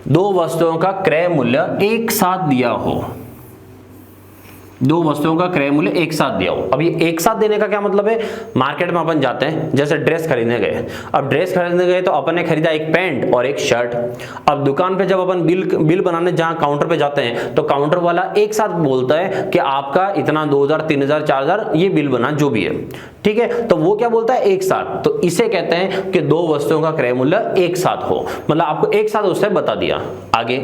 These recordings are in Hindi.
दो वस्तुओं का क्रय मूल्य एक साथ दिया हो, दो वस्तुओं का क्रय मूल्य एक साथ दिया हो। अब ये एक साथ देने का क्या मतलब है, मार्केट में अपन जाते हैं, जैसे ड्रेस खरीदने गए, अब ड्रेस खरीदने गए तो अपन ने खरीदा एक पैंट और एक शर्ट। अब दुकान पे जब अपन बिल बनाने जहां काउंटर पे जाते हैं तो काउंटर वाला एक साथ बोलता है कि आपका इतना 2000, 3000, 4000 ये बिल बना जो भी है, ठीक है। तो वो क्या बोलता है, एक साथ। तो इसे कहते हैं कि दो वस्तुओं का क्रय मूल्य एक साथ हो, मतलब आपको एक साथ उससे बता दिया। आगे,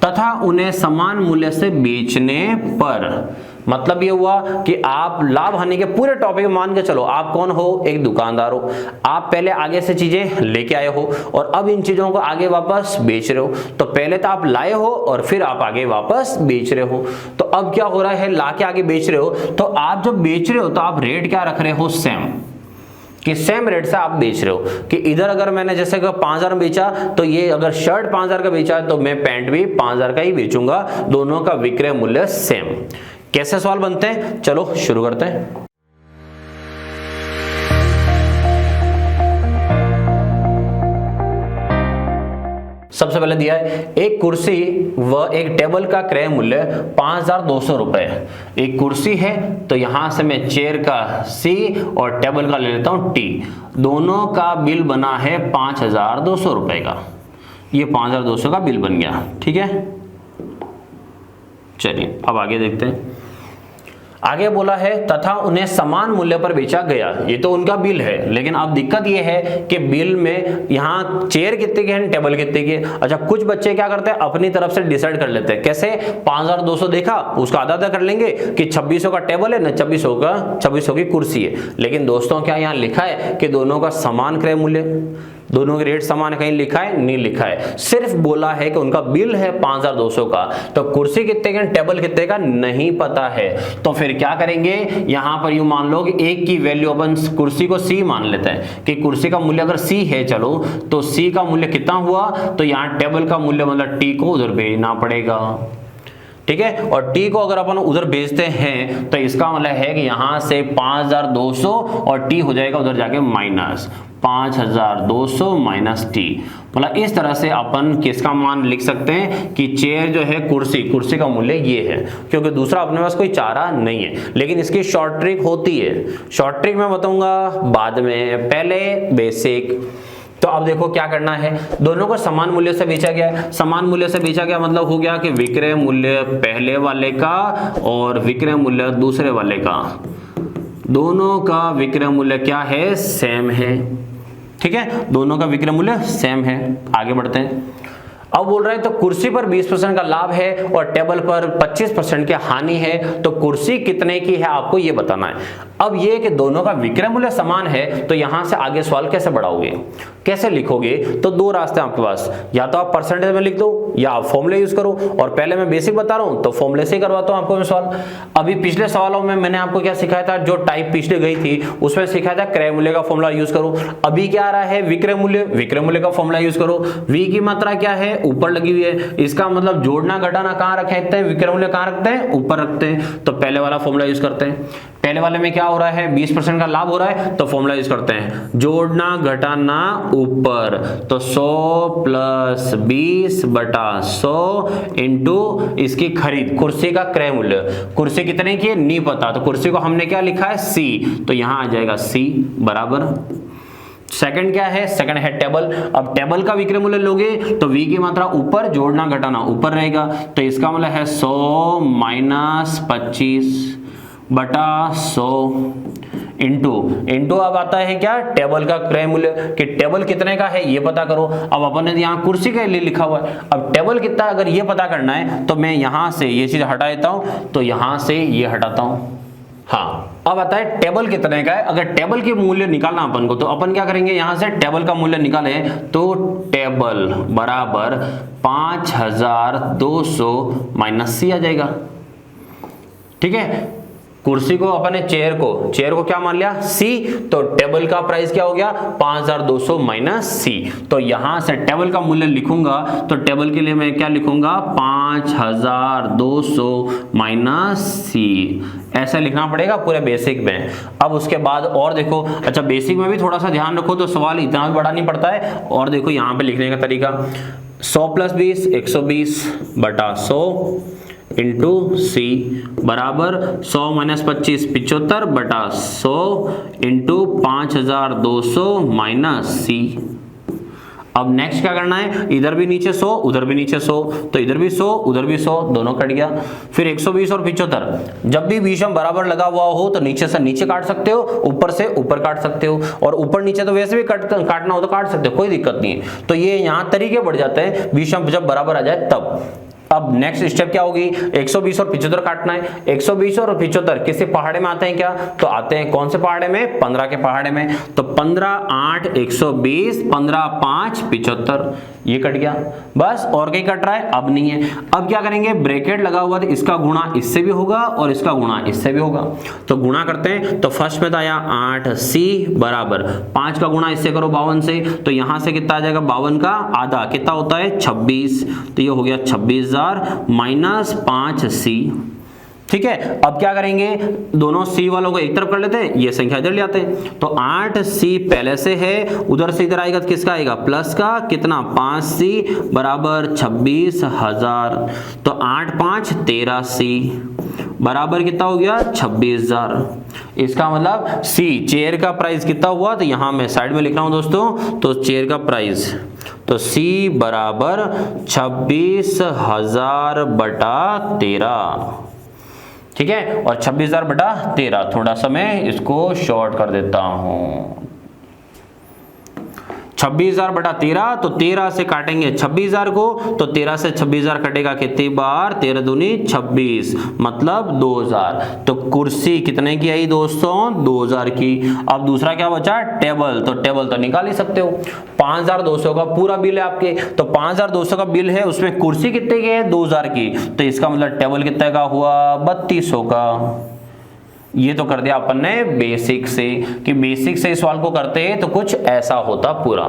तथा उन्हें समान मूल्य से बेचने पर, मतलब ये हुआ कि आप लाभ हानि के पूरे टॉपिक में मान के चलो, आप कौन हो, एक दुकानदार हो, आप पहले आगे से चीजें लेके आए हो और अब इन चीजों को आगे वापस बेच रहे हो। तो पहले तो आप लाए हो और फिर आप आगे वापस बेच रहे हो। तो अब क्या हो रहा है, ला के आगे बेच रहे हो, तो आप जब बेच रहे हो तो आप रेट क्या रख रहे हो, सेम, कि सेम रेट से आप बेच रहे हो। कि इधर अगर मैंने जैसे 5000 में बेचा, तो ये अगर शर्ट 5000 का बेचा है तो मैं पैंट भी 5000 का ही बेचूंगा, दोनों का विक्रय मूल्य सेम। कैसे सवाल बनते हैं, चलो शुरू करते हैं। सबसे पहले दिया है एक कुर्सी व एक टेबल का क्रय मूल्य 5200 रुपए। एक कुर्सी है तो यहां से मैं चेयर का C और टेबल का ले लेता हूं T, दोनों का बिल बना है 5200 रुपए का। ये 5200 का बिल बन गया, ठीक है। चलिए अब आगे देखते हैं। आगे बोला है तथा उन्हें समान मूल्य पर बेचा गया, ये तो उनका बिल है, लेकिन अब दिक्कत ये है कि बिल में यहाँ चेयर कितने की है, टेबल कितने की है। अच्छा, कुछ बच्चे क्या करते हैं, अपनी तरफ से डिसाइड कर लेते हैं। कैसे, 5200 देखा, उसका आधा आधा कर लेंगे कि 2600 का टेबल है ना, 2600 की कुर्सी है। लेकिन दोस्तों क्या यहाँ लिखा है कि दोनों का समान क्रय मूल्य, दोनों के रेट समान, कहीं लिखा है, नहीं लिखा है। सिर्फ बोला है कि उनका बिल है 5200 का, तो कुर्सी कितने का, टेबल कितने का नहीं पता है। तो फिर क्या करेंगे, यहां पर यूं मान लो कि एक की वैल्यू अपन कुर्सी को C मान लेते हैं कि कुर्सी का मूल्य अगर C है, चलो तो C का मूल्य कितना हुआ, तो यहां टेबल का मूल्य मतलब T को उधर भेजना पड़ेगा, ठीक है। और T को अगर अपन उधर भेजते हैं तो इसका मतलब है कि यहां से 5200 और T हो जाएगा उधर जाके माइनस 5200 माइनस T। मतलब इस तरह से अपन किसका मान लिख सकते हैं कि चेयर जो है, कुर्सी का मूल्य ये है, क्योंकि दूसरा अपने पास कोई चारा नहीं है। लेकिन इसकी शॉर्ट ट्रिक होती है, शॉर्ट ट्रिक मैं बताऊंगा बाद में, पहले बेसिक। तो अब देखो क्या करना है, दोनों को समान मूल्य से बेचा गया है। समान मूल्य से बेचा गया मतलब हो गया कि विक्रय मूल्य पहले वाले का और विक्रय मूल्य दूसरे वाले का, दोनों का विक्रय मूल्य क्या है, सेम है, ठीक है। दोनों का विक्रय मूल्य सेम है। आगे बढ़ते हैं। अब बोल रहा है तो कुर्सी पर 20% का लाभ है और टेबल पर 25% की हानि है, तो कुर्सी कितने की है आपको ये बताना है। अब ये कि दोनों का विक्रय मूल्य समान है, तो यहां से आगे सवाल कैसे बढ़ाओगे, कैसे लिखोगे, तो दो रास्ते हैं आपके पास, या तो आप परसेंटेज में लिख दो या आप फॉर्मूले यूज करो। और पहले मैं बेसिक बता रहा हूं तो फॉर्मूले से ही करवाता हूं आपको मैं सवाल। अभी पिछले सवालों में मैंने आपको क्या सिखाया था, जो टाइप पिछले गई थी उसमें सिखाया था क्रय मूल्य का फॉर्मूला यूज करो। अभी क्या आ रहा है, विक्रय मूल्य का फॉर्मूला यूज करो। V की मात्रा क्या है, ऊपर लगी हुई है, इसका मतलब जोड़ना घटाना कहां रखते हैं, विक्रय मूल्य कहां रखते हैं, ऊपर रखते हैं। तो पहले वाला फॉर्मूला यूज करते हैं। पहले वाले में क्या हो रहा है, 20% का लाभ हो रहा है, तो फॉर्मूला यूज करते हैं, जोड़ना घटाना ऊपर, तो 100 प्लस 20 बटा 100 इंटू इसकी खरीद, कुर्सी का क्रय मूल्य। कुर्सी कितने की है नहीं पता, तो कुर्सी को हमने क्या लिखा है, C, तो यहां आ जाएगा C बराबर। सेकंड क्या है, सेकंड है टेबल। अब टेबल का विक्रय मूल्य लोगे तो V की मात्रा ऊपर, जोड़ना घटाना ऊपर रहेगा, तो इसका मतलब है 100 माइनस 25 बटा 100 इंटू अब आता है क्या, टेबल का क्रय मूल्य, कि टेबल कितने का है ये पता करो। अब अपन ने यहाँ कुर्सी के लिए लिखा हुआ है, अब टेबल कितना अगर ये पता करना है तो मैं यहां से ये चीज हटा देता हूं, तो यहां से ये हटाता हूं। हाँ, अब आता है टेबल कितने का है। अगर टेबल की मूल्य निकालना अपन को, तो अपन क्या करेंगे, यहां से टेबल का मूल्य निकाले तो टेबल बराबर 5200 माइनस C आ जाएगा, ठीक है। कुर्सी को अपने चेयर को क्या मान लिया, C, तो टेबल का प्राइस क्या हो गया 5200 माइनस C। तो यहां से टेबल का मूल्य लिखूंगा, तो टेबल के लिए मैं क्या लिखूंगा, 5200 माइनस C, ऐसा लिखना पड़ेगा पूरे बेसिक में। अब उसके बाद और देखो, अच्छा बेसिक में भी थोड़ा सा ध्यान रखो तो सवाल इतना भी बड़ा नहीं पड़ता है। और देखो यहाँ पे लिखने का तरीका, 100 प्लस 20 120 बटा 100 इंटू सी बराबर 100 माइनस 25 75 बटा 100 इंटू 5200 माइनस सी। अब नेक्स्ट क्या करना है, इधर भी नीचे 100 उधर भी नीचे 100, तो इधर भी 100 उधर भी 100, दोनों कट गया। फिर 120 और 75, जब भी विषम बराबर लगा हुआ हो तो नीचे से नीचे काट सकते हो, ऊपर से ऊपर काट सकते हो, और ऊपर नीचे तो वैसे भी काटना हो तो काट सकते हो, कोई दिक्कत नहीं है। तो ये यहाँ तरीके बढ़ जाते हैं विषम जब बराबर आ जाए तब। अब नेक्स्ट स्टेप क्या होगी, 120 और 75 काटना है। 120 और 75 किसी पहाड़े में आते हैं क्या, तो आते हैं कौन से पहाड़े में, 15 के पहाड़े में। तो 15 8 120 15 5 75, ये कट गया बस, और कहीं कट रहा है अब नहीं है। अब क्या करेंगे, ब्रैकेट लगा हुआ था, इसका गुणा इससे भी होगा और इसका गुणा इससे भी होगा, तो गुणा करते हैं। तो फर्स्ट में तो आया 8c बराबर 5 का गुणा इससे करो 52 से, तो यहां से कितना आ जाएगा, 52 का आधा कितना होता है 26, तो ये हो गया 26,000 माइनस 5c। ठीक है, अब क्या करेंगे, दोनों c वालों को एक तरफ कर लेते हैं, ये संख्या इधर ले आते हैं। तो 8c पहले से है, उधर से इधर आएगा तो किसका आएगा, प्लस का, कितना 5c बराबर 26,000, तो 8 5 13c बराबर कितना हो गया 26,000। इसका मतलब c चेयर का प्राइस कितना हुआ, तो यहां मैं साइड में लिख रहा हूं दोस्तों, तो चेयर का प्राइस, तो c बराबर 26,000 बटा 13। ठीक है, और 26,000 बटा 13, थोड़ा सा मैं इसको शॉर्ट कर देता हूं। 26,000 बटा 13, तो 13 से काटेंगे 26,000 को, तो 13 से 26,000 कटेगा कितनी बार, 13 दूनी 26, मतलब 2,000। तो कुर्सी कितने की आई दोस्तों, 2,000 की। अब दूसरा क्या बचा, टेबल, तो टेबल तो निकाल ही सकते हो। 5,200 का पूरा बिल है आपके, तो 5,200 का बिल है, उसमें कुर्सी कितने की है, 2,000 की, तो इसका मतलब टेबल कितने का हुआ, 3200 का। ये तो कर दिया अपन ने बेसिक से, कि बेसिक से इस सवाल को करते हैं तो कुछ ऐसा होता पूरा।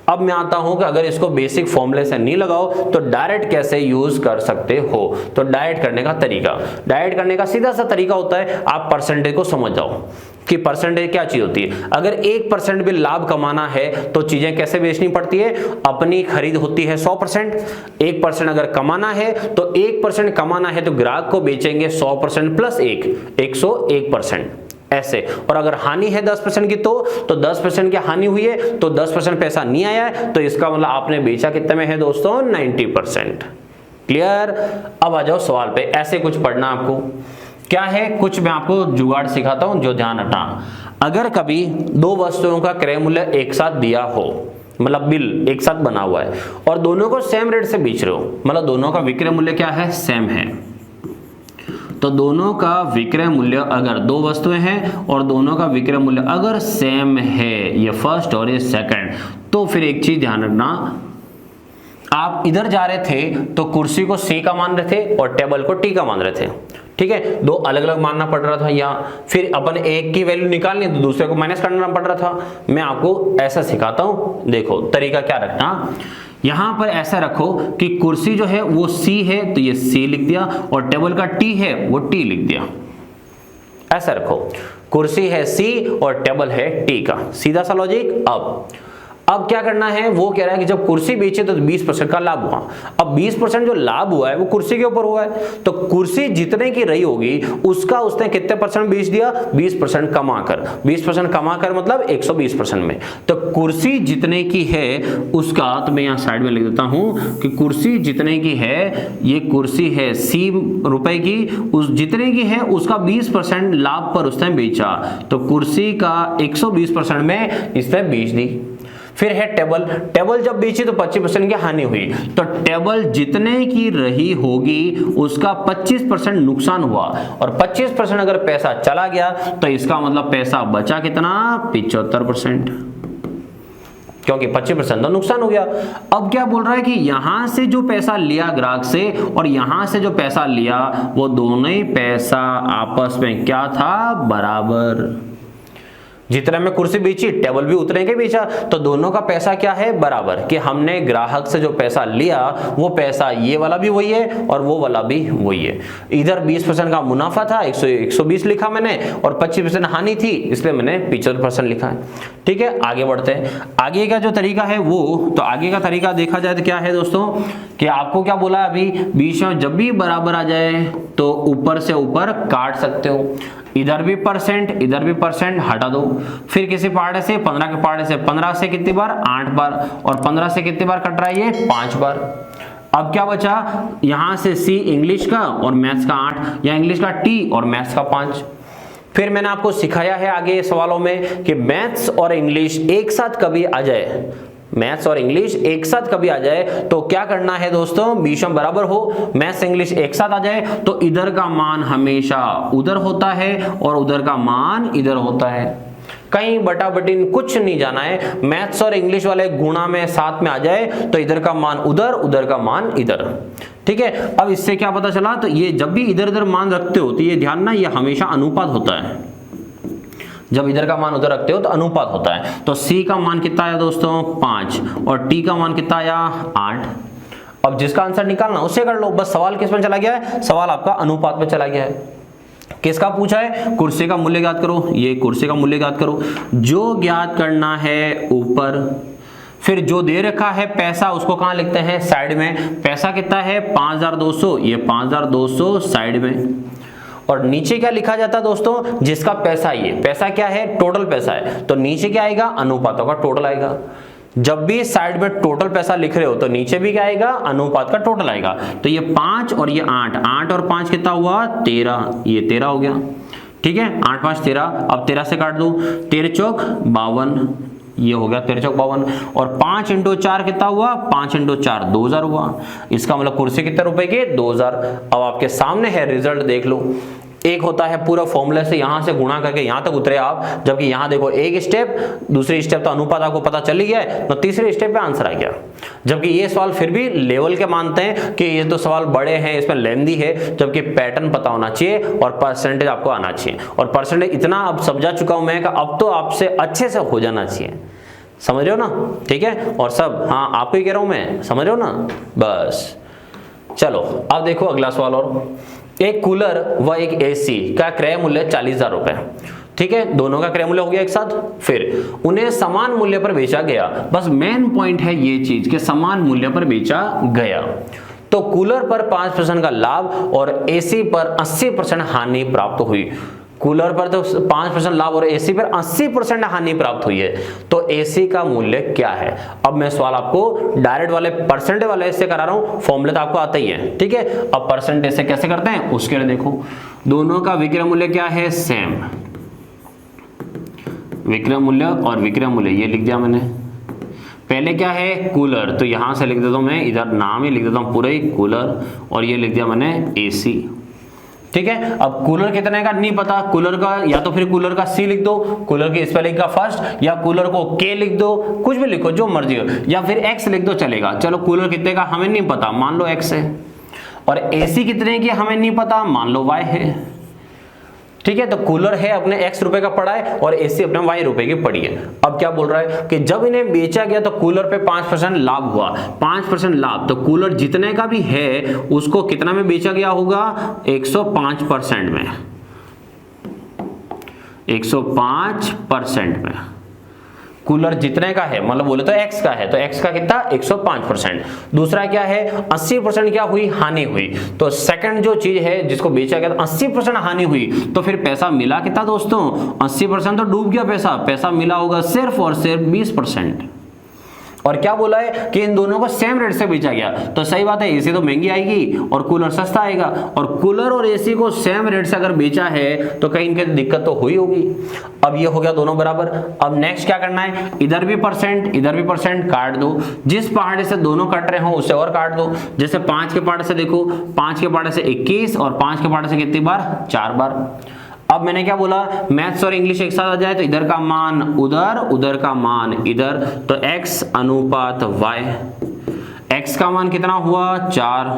अब मैं आता हूं कि अगर इसको बेसिक फॉर्मूले से नहीं लगाओ तो डायरेक्ट कैसे यूज कर सकते हो। तो डायरेक्ट करने का तरीका, डायरेक्ट करने का सीधा सा तरीका होता है, आप परसेंटेज को समझ जाओ कि परसेंटेज क्या चीज होती है। अगर 1% भी लाभ कमाना है तो चीजें कैसे बेचनी पड़ती है, अपनी खरीद होती है 100%, 1% अगर कमाना है तो 1% कमाना है तो ग्राहक को बेचेंगे 100% प्लस 1 101% ऐसे। और अगर हानि है 10% की तो 10% की हानि हुई है तो 10% पैसा नहीं आया है, तो इसका मतलब आपने बेचा कितने में है दोस्तों, 90%। क्लियर। अब आ जाओ सवाल पे, ऐसे कुछ पढ़ना आपको क्या है, कुछ मैं आपको जुगाड़ सिखाता हूं जो ध्यान रखना। अगर कभी दो वस्तुओं का क्रय मूल्य एक साथ दिया हो, मतलब बिल एक साथ बना हुआ है और दोनों को सेम रेट से बेच रहे हो, मतलब दोनों का विक्रय मूल्य क्या है, सेम है, तो दोनों का विक्रय मूल्य, अगर दो वस्तुएं हैं और दोनों का विक्रय मूल्य अगर सेम है, ये फर्स्ट और ये सेकंड, तो फिर एक चीज ध्यान रखना, आप इधर जा रहे थे तो कुर्सी को C का मान रहे थे और टेबल को T का मान रहे थे। ठीक है, दो अलग अलग मानना पड़ रहा था यहाँ, फिर अपन एक की वैल्यू निकालनी तो दूसरे को माइनस करना पड़ रहा था। मैं आपको ऐसा सिखाता हूं, देखो तरीका क्या रखना। यहां पर ऐसा रखो कि कुर्सी जो है वो C है तो ये C लिख दिया, और टेबल का T है वो T लिख दिया। ऐसा रखो, कुर्सी है C और टेबल है T का, सीधा सा लॉजिक। अब क्या करना है, वो कह रहा है कि जब कुर्सी बेचे तो 20% का लाभ हुआ। अब 20% जो लाभ हुआ है वो कुर्सी के ऊपर हुआ है, तो कुर्सी जितने की रही होगी उसका उसने कितने परसेंट बेच दिया, 20% कमाकर। 20% कमाकर मतलब 120% में। तो कुर्सी जितने की है उसका, तो मैं यहाँ साइड में लिख देता हूं कि कुर्सी जितने की है, ये कुर्सी है C रुपए की, उस जितने की है उसका 20% लाभ पर उसने बेचा, तो कुर्सी का 120% में इसने बेच दी। फिर है टेबल, टेबल जब बेची तो 25% की हानि हुई, तो टेबल जितने की रही होगी उसका 25% नुकसान हुआ, और 25% अगर पैसा चला गया तो इसका मतलब पैसा बचा कितना, 75%, क्योंकि 25% तो नुकसान हो गया। अब क्या बोल रहा है कि यहां से जो पैसा लिया ग्राहक से और यहां से जो पैसा लिया, वो दोनों ही पैसा आपस में क्या था, बराबर। जितने में कुर्सी बेची टेबल भी उतने के बेचा, तो दोनों का पैसा क्या है बराबर, कि हमने ग्राहक से जो पैसा लिया वो पैसा ये वाला भी वही है और वो वाला भी वही है। इधर 20% का मुनाफा था, 120 लिखा मैंने, और 25% हानि थी, इसलिए मैंने 75% लिखा है। ठीक है, आगे बढ़ते हैं। आगे का जो तरीका है वो, तो आगे का तरीका देखा जाए तो क्या है दोस्तों, कि आपको क्या बोला अभी, बीच में जब भी बराबर आ जाए तो ऊपर से ऊपर काट सकते हो। इधर भी परसेंट, इधर भी परसेंट हटा दो। फिर किसी पहाड़े से 15 के पहाड़े से 15 से कितनी बार, 8 बार, और 15 से कितनी बार कट रहा है ये, 5 बार। अब क्या बचा, यहां से सी इंग्लिश का और मैथ्स का 8, या इंग्लिश का टी और मैथ्स का 5। फिर मैंने आपको सिखाया है आगे सवालों में कि मैथ्स और इंग्लिश एक साथ कभी आ जाए, मैथ्स और इंग्लिश एक साथ कभी आ जाए तो क्या करना है दोस्तों, बीच में बराबर हो, मैथ्स इंग्लिश एक साथ आ जाए तो इधर का मान हमेशा उधर होता है और उधर का मान इधर होता है। कहीं बटा बटी कुछ नहीं जाना है, मैथ्स और इंग्लिश वाले गुणा में साथ में आ जाए तो इधर का मान उधर, उधर का मान इधर। ठीक है, अब इससे क्या पता चला, तो ये जब भी इधर इधर मान रखते हो तो ये ध्यान ना, ये हमेशा अनुपात होता है। जब इधर का मान उधर रखते हो तो अनुपात होता है। तो C का मान कितना आया दोस्तों, 5, और T का मान कितना आया, 8। अब जिसका आंसर निकालना उससे कर लो, बस सवाल किस में चला गया है, सवाल आपका अनुपात में चला गया है। किसका पूछा है, कुर्सी का मूल्य ज्ञात करो, ये कुर्सी का मूल्य ज्ञात करो। जो ज्ञात करना है ऊपर, फिर जो दे रखा है पैसा उसको कहां लिखते हैं, साइड में। पैसा कितना है 5200, ये 5200 साइड में। और नीचे क्या लिखा जाता है दोस्तों, जिसका पैसा, ये पैसा क्या है, टोटल पैसा है, तो नीचे क्या आएगा, अनुपातों का टोटल आएगा। जब भी साइड में टोटल पैसा लिख रहे हो तो नीचे भी क्या आएगा, अनुपात का टोटल आएगा। तो ये 5 और ये 8, 8 और 5 कितना हुआ, 13, ये 13 हो गया। ठीक है, 8 5 13, अब 13 से काट दो, 13 चौक 52, ये हो गया 13 चौक 52, और 5 × 4 कितना हुआ, 5 × 4 2000 हुआ। इसका मतलब कुर्सी कितने रुपए की, 2000। अब आपके सामने है रिजल्ट, देख लो। एक होता है पूरा फॉर्मूले से यहां से गुणा करके यहां तक उतरे आप, जबकि यहां देखो एक स्टेप, दूसरी स्टेप तो अनुपात आपको पता चल ही गया है, तो तीसरे स्टेप पे आंसर आ गया। जबकि ये सवाल फिर भी लेवल के मानते हैं कि ये तो सवाल बड़े हैं, इसमें लेंदी है, जबकि पैटर्न पता होना चाहिए और परसेंटेज आपको आना चाहिए। और परसेंटेज इतना अब समझा चुका हूं मैं कि अब तो आपसे अच्छे से हो जाना चाहिए। समझ रहे हो ना, ठीक है, और सब, हाँ आपको ही कह रहा हूं मैं, समझ रहे हो ना, बस। चलो अब देखो अगला सवाल, और एक कूलर व एक एसी का क्रय मूल्य 40,000 रुपए। ठीक है, दोनों का क्रय मूल्य हो गया एक साथ, फिर उन्हें समान मूल्य पर बेचा गया। बस मेन पॉइंट है ये चीज कि समान मूल्य पर बेचा गया। तो कूलर पर 5% का लाभ और एसी पर 80% हानि प्राप्त हुई। कूलर पर तो 5% लाभ और एसी पर 80% हानि प्राप्त हुई है। तो एसी का मूल्य क्या है। अब मैं सवाल आपको डायरेक्ट वाले परसेंटेज वाले से करा रहा हूं, फॉर्मूला तो आपको आता ही है। ठीक है, अब परसेंटेज से कैसे करते हैं उसके लिए देखो, दोनों का विक्रय मूल्य क्या है, सेम। विक्रय मूल्य और विक्रय मूल्य ये लिख दिया मैंने। पहले क्या है, कूलर, तो यहां से लिख देता हूं मैं, इधर नाम ही लिख देता हूं पूरे ही कूलर, और ये लिख दिया मैंने एसी। ठीक है, अब कूलर कितने का नहीं पता, कूलर का या तो फिर कूलर का सी लिख दो, कूलर की स्पेलिंग का फर्स्ट, या कूलर को के लिख दो, कुछ भी लिखो जो मर्जी हो, या फिर एक्स लिख दो चलेगा। चलो कूलर कितने का हमें नहीं पता, मान लो एक्स है, और एसी कितने की हमें नहीं पता, मान लो वाई है। ठीक है, तो कूलर है अपने x रुपए का पड़ा है और एसी अपने y रुपए की पड़ी है। अब क्या बोल रहा है कि जब इन्हें बेचा गया तो कूलर पे 5% लाभ हुआ। 5% लाभ, तो कूलर जितने का भी है उसको कितना में बेचा गया होगा, 105% में, 105% में। कूलर जितने का है, मतलब बोले तो x का है, तो x का कितना, 105%। दूसरा क्या है, 80% क्या हुई, हानि हुई। तो सेकंड जो चीज है जिसको बेचा गया 80% हानि हुई, तो फिर पैसा मिला कितना दोस्तों, 80% तो डूब गया पैसा, पैसा मिला होगा सिर्फ और सिर्फ 20%। और क्या बोला है कि इन दोनों को सेम रेट से बेचा गया, तो सही बात है, एसी तो महंगी आएगी और कूलर सस्ता आएगा, और कूलर और एसी को सेम रेट से अगर बेचा है तो कहीं इनके दिक्कत तो हुई होगी। अब ये हो गया दोनों बराबर। अब नेक्स्ट क्या करना है, इधर भी परसेंट इधर भी परसेंट काट दो, जिस पहाड़े से दोनों कट रहे हो उसे और काट दो। जैसे 5 के पहाड़े से देखो, 5 के पहाड़े से 21 और 5 के पहाड़े से कितनी बार, 4 बार। अब मैंने क्या बोला, मैथ्स और इंग्लिश एक साथ आ जाए तो इधर का मान उधर, उधर का मान इधर, तो x अनुपात y। x का मान कितना हुआ, 4,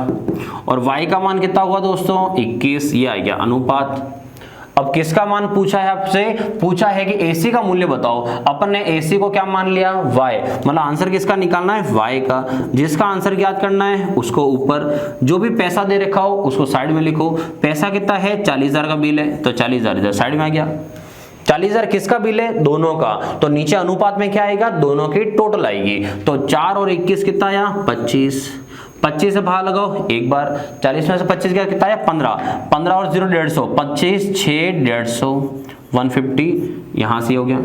और y का मान कितना हुआ दोस्तों, 21, ये आ गया अनुपात। अब किसका मान पूछा है आपसे, पूछा है कि AC का मूल्य बताओ। अपन ने AC को क्या मान लिया, y, मतलब आंसर किसका निकालना है, y का। जिसका आंसर याद करना है उसको ऊपर, जो भी पैसा दे रखा हो उसको साइड में लिखो। पैसा कितना है, 40,000 का बिल है, तो 40,000 इधर साइड में आ गया। 40,000 किसका बिल है, दोनों का, तो नीचे अनुपात में क्या आएगा, दोनों की टोटल आएगी। तो 4 और 21 कितना आया, 25। 25 से भाग लगाओ एक बार, 40 में से 25 क्या कितना आया, 15। 15 और 0 150, 25 6 150, 150 यहां से हो गया।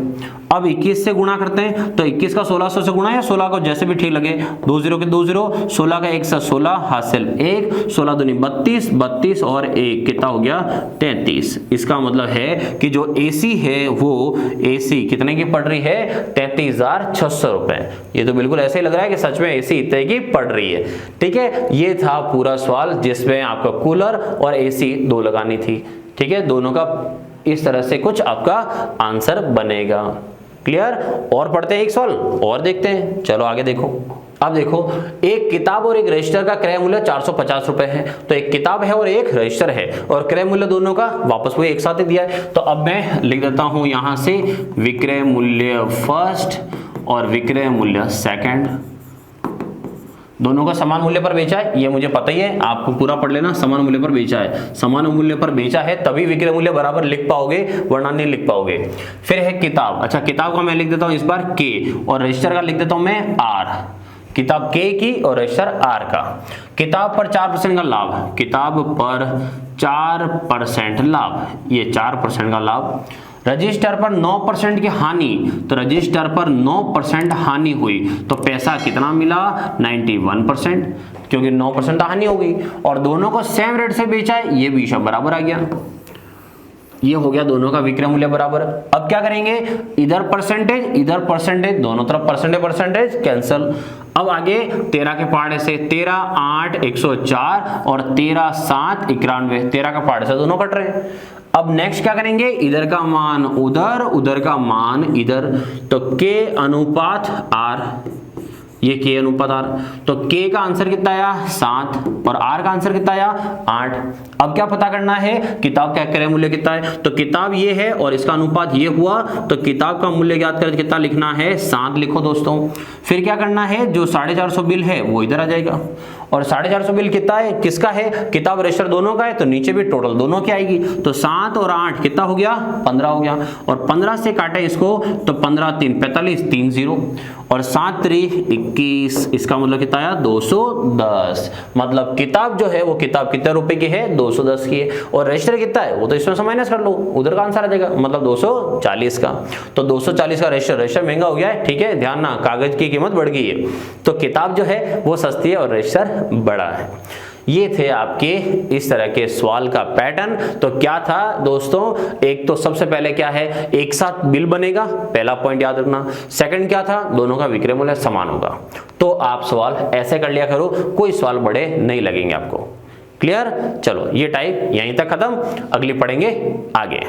अब 21 से गुणा करते हैं, तो 21 का 1600 से गुणा या 16 को जैसे भी ठीक लगे, 2 0 के 2 0, 16 का 1 से 16 हासिल 1, 16 दूनी 32, 32 और 1 कितना हो गया, 33। इसका मतलब है कि जो AC है वो AC कितने की पड़ रही है, 33,600 रुपए। ये तो बिल्कुल ऐसे ही लग रहा है कि सच में AC इतने की पड़ रही है। ठीक है, ये था पूरा सवाल जिसमें आपका कूलर और AC दो लगानी थी। ठीक है, दोनों का इस तरह से कुछ आपका आंसर बनेगा। क्लियर। और पढ़ते हैं एक सवाल और देखते हैं, चलो आगे देखो। अब देखो, एक किताब और एक रजिस्टर का क्रय मूल्य 450 रुपए है। तो एक किताब है और एक रजिस्टर है और क्रय मूल्य दोनों का वापस वो एक साथ ही दिया है। तो अब मैं लिख देता हूं यहां से विक्रय मूल्य फर्स्ट और विक्रय मूल्य सेकंड, दोनों का समान मूल्य पर बेचा है, ये मुझे पता ही है, आपको पूरा पढ़ लेना। समान मूल्य पर बेचा है, समान मूल्य पर बेचा है तभी विक्रय मूल्य बराबर लिख पाओगे, वरना नहीं लिख पाओगे। फिर है किताब, अच्छा किताब का मैं लिख देता हूं इस बार K और रजिस्टर का लिख देता हूं मैं R। किताब K की और रजिस्टर R का। किताब पर 4% का लाभ, किताब पर 4% लाभ, ये 4% का लाभ। रजिस्टर पर 9% की हानि, तो रजिस्टर पर 9% हानि हुई, तो पैसा कितना मिला, 91%, क्योंकि 9% हानि हो गई। और दोनों को सेम रेट से बेचा है, ये भी सब बराबर आ गया। ये हो गया दोनों का विक्रय मूल्य बराबर। अब क्या करेंगे, इधर परसेंटेज, दोनों तरफ परसेंटेज कैंसल। अब आगे 13 के पहाड़े से 13 8 104 और 13 7 91, 13 का पहाड़े से दोनों कट रहे हैं। अब नेक्स्ट क्या करेंगे, इधर का मान उधर, उधर का मान इधर, तो K अनुपात R, ये K अनुपात R, तो K का आंसर कितना आया 7 और R का आंसर कितना आया 8। अब क्या पता करना है, किताब का क्रय मूल्य कितना है, तो किताब ये है और इसका अनुपात ये हुआ, तो किताब का मूल्य ज्ञात कर कितना लिखना है, 7 लिखो दोस्तों। फिर क्या करना है, जो 450 बिल है वो इधर आ जाएगा और 450 बिल कितना है, किसका है, किताब रजिस्टर दोनों का है, तो नीचे भी टोटल दोनों की आएगी। तो 7 और 8 कितना हो गया, 15 हो गया। और 15 से काटे इसको, तो 15 3 45, 3 0 और 7 3 21, इसका मतलब कितना आया 210। मतलब किताब जो है वो किताब कितने रुपए की है, 210 की है। और रजिस्टर कितना है, वो तो इसमें से माइनस कर लो, उधर का आंसर आ जाएगा, मतलब 240 का। तो 240 का रजिस्टर महंगा हो गया है। ठीक है, ध्यान ना, कागज की कीमत बढ़ गई है, तो किताब जो है वो सस्ती है और रजिस्टर बड़ा है। ये थे आपके इस तरह के सवाल का पैटर्न। तो क्या था दोस्तों, एक तो सबसे पहले क्या है, एक साथ बिल बनेगा, पहला पॉइंट याद रखना। सेकंड क्या था, दोनों का विक्रय मूल्य समान होगा। तो आप सवाल ऐसे कर लिया करो, कोई सवाल बड़े नहीं लगेंगे आपको। क्लियर। चलो ये टाइप यहीं तक खत्म, अगली पढ़ेंगे आगे।